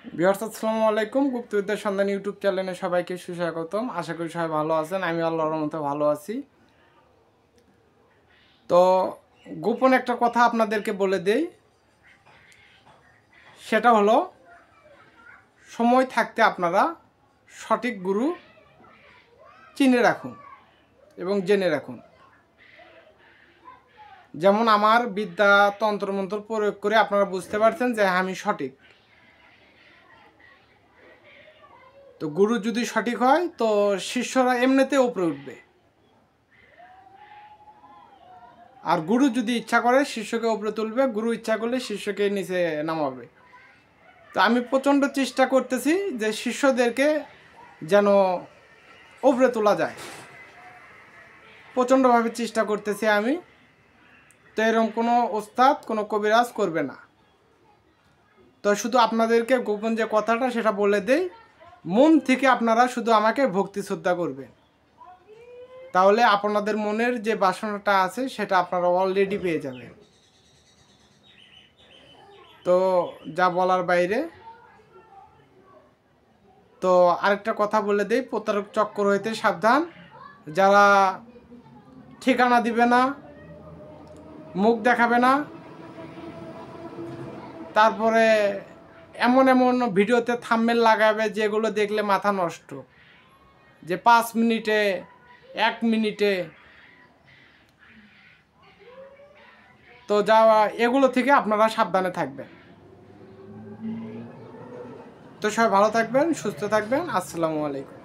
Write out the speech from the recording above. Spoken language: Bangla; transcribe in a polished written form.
ভিউয়ার্স আসসালামু আলাইকুম। গুপ্তবিদ্যার সন্ধান ইউটিউব চ্যানেলে সবাইকে সুস্বাগতম। আশা করি সবাই ভালো আছেন। আমি আল্লাহর রহমতে ভালো আছি। তো গোপন একটা কথা আপনাদেরকে বলে দেই, সেটা হলো সময় থাকতে আপনারা সঠিক গুরু চিনে রাখুন এবং জেনে রাখুন। যেমন আমার বিদ্যা তন্ত্রমন্ত্র প্রয়োগ করে আপনারা বুঝতে পারছেন যে আমি সঠিক। তো গুরু যদি সঠিক হয় তো শিষ্যরা এমনিতে উপরে উঠবে, আর গুরু যদি ইচ্ছা করে শিষ্যকে উপরে তুলবে, গুরু ইচ্ছা করলে শিষ্যকে নিচে নামাবে। তো আমি প্রচণ্ড চেষ্টা করতেছি যে শিষ্যদেরকে যেন উপরে তোলা যায়, প্রচণ্ডভাবে চেষ্টা করতেছি আমি। তো এরকম কোনো ওস্তাদ কোনো কবিরাজ করবে না। তো শুধু আপনাদেরকে গোপন যে কথাটা সেটা বলে দেই, মন থেকে আপনারা শুধু আমাকে ভক্তি শ্রদ্ধা করবেন, তাহলে আপনাদের মনের যে বাসনাটা আছে সেটা আপনারা অলরেডি পেয়ে যাবেন। তো যা বলার বাইরে। তো আরেকটা কথা বলে দেই, প্রতারক চক্র হইতে সাবধান। যারা ঠিকানা দিবে না, মুখ দেখাবে না, তারপরে এমন এমন ভিডিওতে থাম্বনেল লাগাবে যেগুলো দেখলে মাথা নষ্ট, যে 5 মিনিটে 1 মিনিটে। তো এগুলো থেকে আপনারা সাবধানে থাকবেন। তো সবাই ভালো থাকবেন, সুস্থ থাকবেন। আসসালামু আলাইকুম।